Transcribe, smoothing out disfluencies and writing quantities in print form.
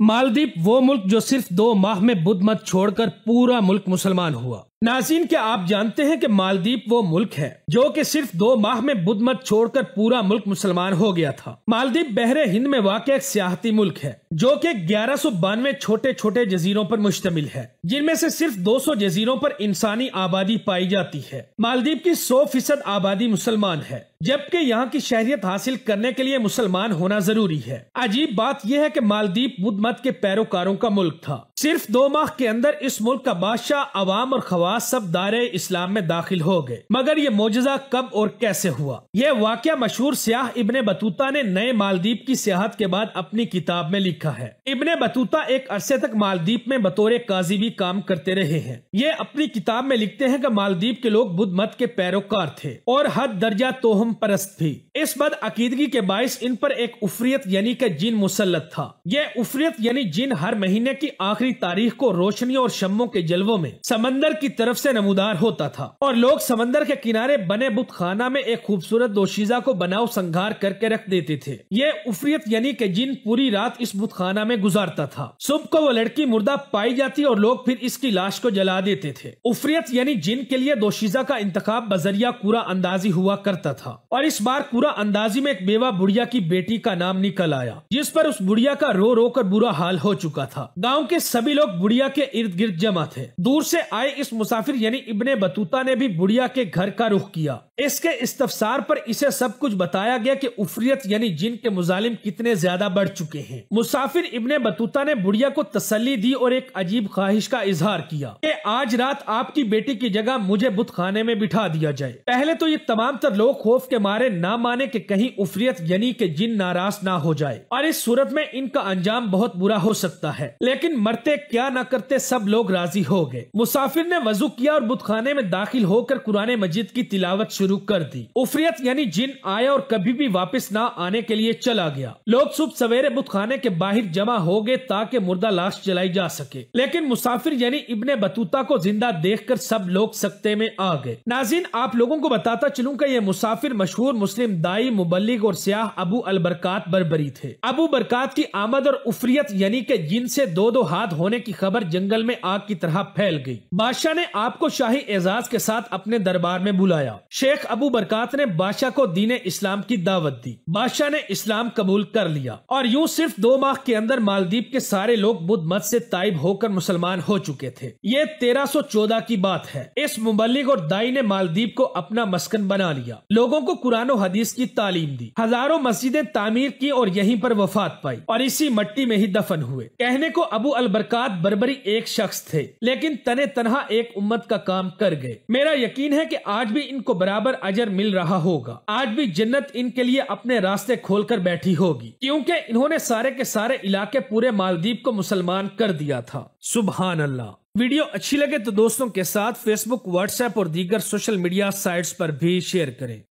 मालदीव वो मुल्क जो सिर्फ 2 माह में बुद्ध मत छोड़कर पूरा मुल्क मुसलमान हुआ। नाज़रीन, क्या आप जानते हैं कि मालदीव वो मुल्क है जो कि सिर्फ 2 माह में बुद्ध मत छोड़कर पूरा मुल्क मुसलमान हो गया था। मालदीव बहरे हिंद में वाक़ एक सियाहती मुल्क है जो कि 1192 छोटे छोटे जजीरों पर मुश्तमिल है, जिनमें से सिर्फ 200 जजीरों पर इंसानी आबादी पाई जाती है। मालदीव की 100% आबादी मुसलमान है, जबकि यहाँ की शहरियत हासिल करने के लिए मुसलमान होना जरूरी है। अजीब बात यह है कि मालदीव बुद्ध मत के पैरोकारों का मुल्क था। सिर्फ 2 माह के अंदर इस मुल्क का बादशाह, अवाम और खवास सब दायरे इस्लाम में दाखिल हो गए। मगर ये मोजज़ा कब और कैसे हुआ, यह वाकया मशहूर सियाह इब्ने बतूता ने नए मालदीव की सियाहत के बाद अपनी किताब में लिखा है। इब्ने बतूता एक अरसे तक मालदीव में बतौर काजी भी काम करते रहे हैं। ये अपनी किताब में लिखते हैं कि मालदीव के लोग बुद्ध मत के पैरोकार थे और हद दर्जा तोहम परस्त भी। इस बद अकीदगी के बाइस इन पर एक उफरियत यानी कि जिन मुसल्लत था। यह उफरियत यानी जिन हर महीने की आखिरी तारीख को रोशनी और शम्मों के जलवों में समंदर की तरफ से नमूदार होता था और लोग समंदर के किनारे बने बुत खाना में एक खूबसूरत दोशीजा को बनाव संघार करके रख देते थे। यह उफरियत यानी कि जिन पूरी रात इस बुत खाना में गुजारता था। सुबह को वो लड़की मुर्दा पाई जाती और लोग फिर इसकी लाश को जला देते थे। उफरियत यानी जिन के लिए दोशीजा का इंतखाब बजरिया कूरा अंदाजी हुआ करता था और इस बार कूरा अंदाजी में एक बेवा बुढ़िया की बेटी का नाम निकल आया, जिस पर उस बुढ़िया का रो रो कर बुरा हाल हो चुका था। गाँव के सभी लोग बुढ़िया के इर्द गिर्द जमा थे। दूर से आए इस मुसाफिर यानी इब्ने बतूता ने भी बुढ़िया के घर का रुख किया। इसके इस्तफसार पर इसे सब कुछ बताया गया कि उफरियत यानी जिन के मुजालिम कितने ज्यादा बढ़ चुके हैं। मुसाफिर इब्ने बतूता ने बुढ़िया को तसल्ली दी और एक अजीब ख्वाहिश का इजहार किया कि आज रात आपकी बेटी की जगह मुझे बुत खाने में बिठा दिया जाए। पहले तो ये तमाम तर लोग खौफ के मारे ना माने कि कहीं उफरियत यानी कि जिन नाराज ना हो जाए और इस सूरत में इनका अंजाम बहुत बुरा हो सकता है। लेकिन मरते क्या न करते सब लोग राजी हो गए। मुसाफिर ने वजू किया और बुतखाने में दाखिल होकर कुरान मजीद की तिलावत शुरू कर दी। उफरियत यानी जिन आया और कभी भी वापस ना आने के लिए चला गया। लोग सुबह सवेरे बुतखाने के बाहर जमा हो गए ताकि मुर्दा लाश जलाई जा सके, लेकिन मुसाफिर यानी इब्ने बतूता को जिंदा देखकर सब लोग सकते में आ गए। नाज़रीन, आप लोगों को बताता चलूं कि यह मुसाफिर मशहूर मुस्लिम दाई, मुबल्लिग और सियाह अबू अल बरकात बरबरी थे। अबू बरकात की आमद और उफरियत यानी कि जिन से 2-2 हाथ होने की खबर जंगल में आग की तरह फैल गई। बादशाह ने आपको शाही एजाज के साथ अपने दरबार में बुलाया। शेख अबू बरकात ने बादशाह को दीन इस्लाम की दावत दी। बादशाह ने इस्लाम कबूल कर लिया और यूं सिर्फ 2 माह के अंदर मालदीव के सारे लोग बुद्ध मत से ताइब होकर मुसलमान हो चुके थे। ये 1314 की बात है। इस मुबल्लिग और दाई ने मालदीव को अपना मस्कन बना लिया, लोगों को कुरान और हदीस की तालीम दी, हजारों मस्जिदें तामीर की और यहीं पर वफात पाई और इसी मट्टी में ही दफन हुए। कहने को अबू अल बरकात बरबरी एक शख्स थे, लेकिन तने तनहा एक उम्मत का काम कर गए। मेरा यकीन है कि आज भी इनको बराबर अजर मिल रहा होगा। आज भी जन्नत इनके लिए अपने रास्ते खोलकर बैठी होगी, क्योंकि इन्होंने सारे के सारे इलाके पूरे मालदीव को मुसलमान कर दिया था। सुभान अल्लाह। वीडियो अच्छी लगे तो दोस्तों के साथ फेसबुक, व्हाट्सएप और दीगर सोशल मीडिया साइट्स पर भी शेयर करें।